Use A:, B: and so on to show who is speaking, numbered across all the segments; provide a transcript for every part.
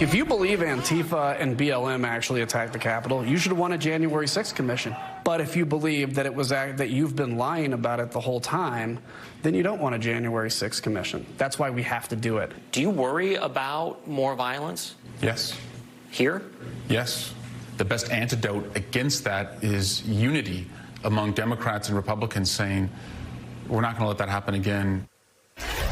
A: If you believe Antifa and BLM actually attacked the Capitol, you should have won a January 6th commission. But if you believe that it was that you've been lying about it the whole time, then you don't want a January 6th commission. That's why we have to do it.
B: Do you worry about more violence?
C: Yes.
B: Here?
C: Yes. The best antidote against that is unity among Democrats and Republicans saying, we're not going to let that happen again.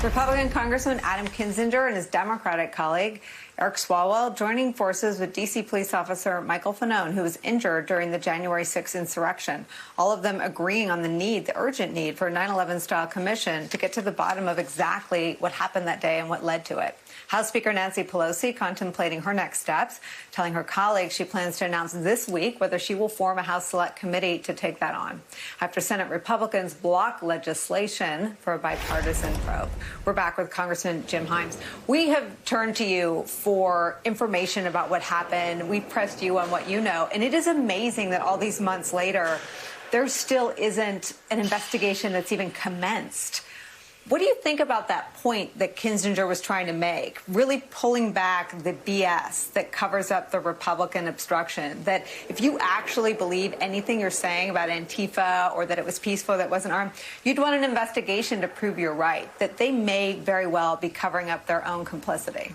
D: Republican Congressman Adam Kinzinger and his Democratic colleague Eric Swalwell joining forces with D.C. police officer Michael Fanone, who was injured during the January 6th insurrection. All of them agreeing on the urgent need for a 9/11-style commission to get to the bottom of exactly what happened that day and what led to it. House Speaker Nancy Pelosi contemplating her next steps, telling her colleagues she plans to announce this week whether she will form a House Select Committee to take that on, after Senate Republicans block legislation for a bipartisan probe. We're back with Congressman Jim Himes. We have turned to you for information about what happened. We've pressed you on what you know, and it is amazing that all these months later, there still isn't an investigation that's even commenced. What do you think about that point that Kinzinger was trying to make, really pulling back the BS that covers up the Republican obstruction, that if you actually believe anything you're saying about Antifa or that it was peaceful, that wasn't armed, you'd want an investigation to prove you're right, that they may very well be covering up their own complicity?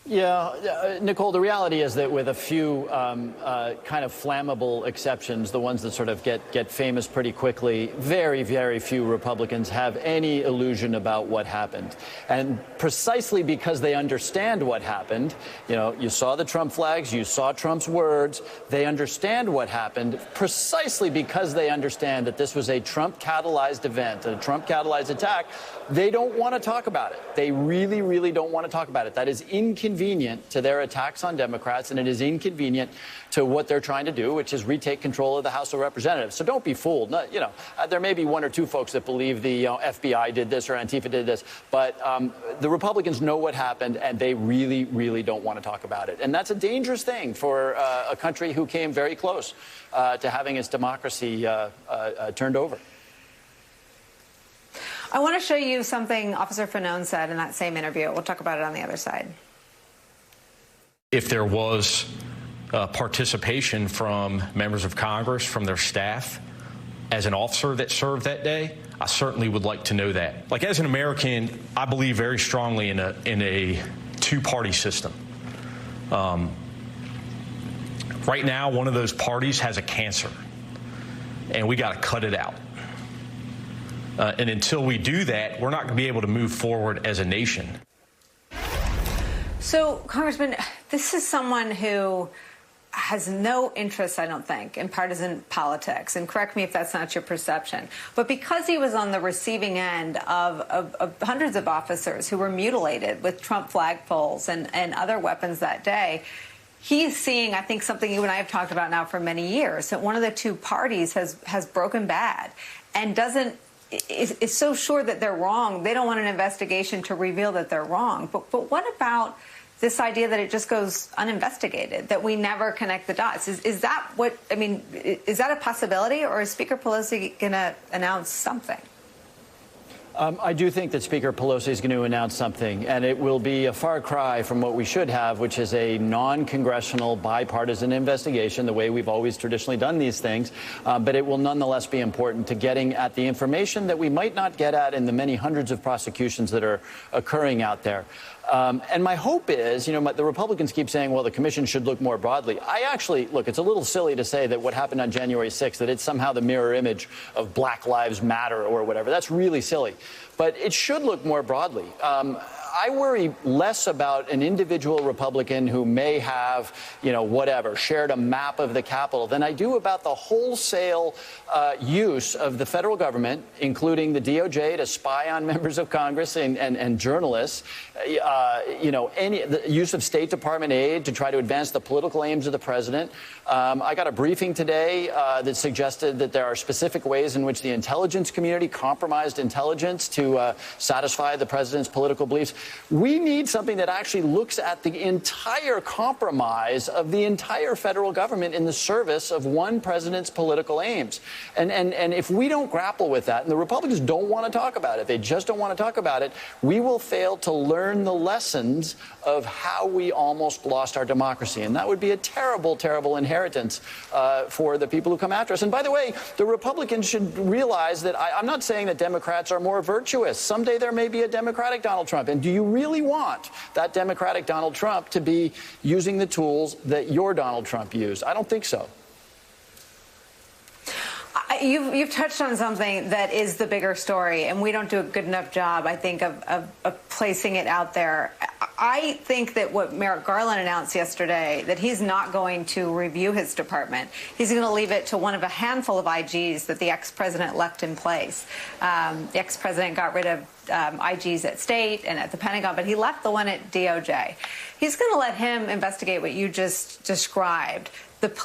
E: Yeah, Nicole, the reality is that with a few kind of flammable exceptions, the ones that sort of get famous pretty quickly, very, very few Republicans have any illusion about what happened. And precisely because they understand what happened, you know, you saw the Trump flags, you saw Trump's words, they understand what happened precisely because they understand that this was a Trump-catalyzed event, a Trump-catalyzed attack. They don't want to talk about it. They really, really don't want to talk about it. That is inconvenient to their attacks on Democrats, and it is inconvenient to what they're trying to do, which is retake control of the House of Representatives. So don't be fooled. No, you know, there may be one or two folks that believe the FBI did this or Antifa did this, but the Republicans know what happened, and they really, really don't want to talk about it. And that's a dangerous thing for a country who came very close to having its democracy turned over.
D: I want to show you something Officer Fanone said in that same interview. We'll talk about it on the other side.
F: If there was participation from members of Congress, from their staff, as an officer that served that day, I certainly would like to know that. Like, as an American, I believe very strongly in a two-party system. Right now, one of those parties has a cancer, and we got to cut it out. And until we do that, we're not going to be able to move forward as a nation.
D: So, Congressman, this is someone who has no interest, I don't think, in partisan politics. And correct me if that's not your perception. But because he was on the receiving end of hundreds of officers who were mutilated with Trump flagpoles and other weapons that day, he's seeing, I think, something you and I have talked about now for many years, that one of the two parties has broken bad and is so sure that they're wrong, they don't want an investigation to reveal that they're wrong. But what about this idea that it just goes uninvestigated, that we never connect the dots? Is that what, I mean, is that a possibility, or is Speaker Pelosi going to announce something?
E: I do think that Speaker Pelosi is going to announce something, and it will be a far cry from what we should have, which is a non-congressional bipartisan investigation, the way we've always traditionally done these things. But it will nonetheless be important to getting at the information that we might not get at in the many hundreds of prosecutions that are occurring out there. And my hope is, you know, the Republicans keep saying, well, the commission should look more broadly. I actually, look, it's a little silly to say that what happened on January 6th, that it's somehow the mirror image of Black Lives Matter or whatever. That's really silly. But it should look more broadly. I worry less about an individual Republican who may have, you know, whatever, shared a map of the Capitol than I do about the wholesale use of the federal government, including the DOJ, to spy on members of Congress and journalists, you know, the use of State Department aid to try to advance the political aims of the president. I got a briefing today that suggested that there are specific ways in which the intelligence community compromised intelligence to satisfy the president's political beliefs. We need something that actually looks at the entire compromise of the entire federal government in the service of one president's political aims. And if we don't grapple with that, and the Republicans don't want to talk about it, they just don't want to talk about it, we will fail to learn the lessons of how we almost lost our democracy. And that would be a terrible, terrible inheritance for the people who come after us. And by the way, the Republicans should realize that I'm not saying that Democrats are more virtuous. Someday there may be a Democratic Donald Trump. And do you really want that Democratic Donald Trump to be using the tools that your Donald Trump used? I don't think so.
D: You've touched on something that is the bigger story, and we don't do a good enough job, I think, of placing it out there. I think that what Merrick Garland announced yesterday, that he's not going to review his department. He's going to leave it to one of a handful of IGs that the ex-president left in place. The ex-president got rid of IGs at State and at the Pentagon, but he left the one at DOJ. He's going to let him investigate what you just described. That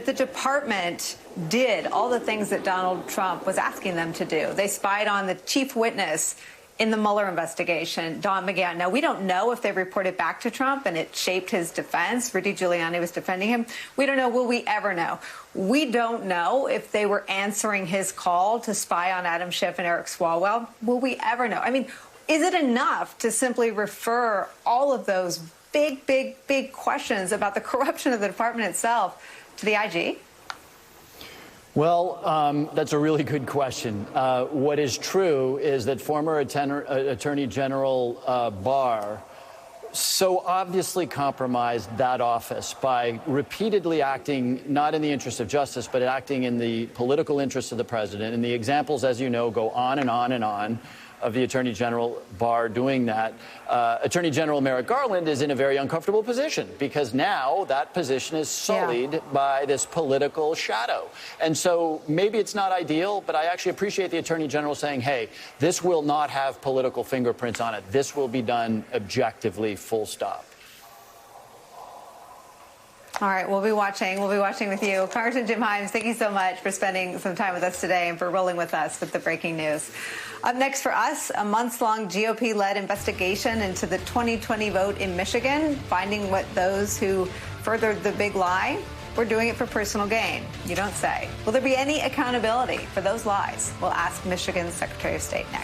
D: the department did all the things that Donald Trump was asking them to do. They spied on the chief witness in the Mueller investigation, Don McGahn. Now, we don't know if they reported back to Trump and it shaped his defense. Rudy Giuliani was defending him. We don't know. Will we ever know? We don't know if they were answering his call to spy on Adam Schiff and Eric Swalwell. Will we ever know? I mean, is it enough to simply refer all of those big questions about the corruption of the department itself to the IG?
E: Well, that's a really good question. What is true is that former Attorney General Barr so obviously compromised that office by repeatedly acting not in the interest of justice, but acting in the political interest of the president. And the examples, as you know, go on and on and on of the Attorney General Barr doing that. Attorney General Merrick Garland is in a very uncomfortable position because now that position is sullied by this political shadow. And so maybe it's not ideal, but I actually appreciate the Attorney General saying, hey, this will not have political fingerprints on it. This will be done objectively, full stop.
D: All right, we'll be watching. We'll be watching with you. Congressman Jim Himes, thank you so much for spending some time with us today and for rolling with us with the breaking news. Up next for us, a months-long GOP-led investigation into the 2020 vote in Michigan, finding what those who furthered the big lie were doing it for personal gain. You don't say. Will there be any accountability for those lies? We'll ask Michigan's Secretary of State next.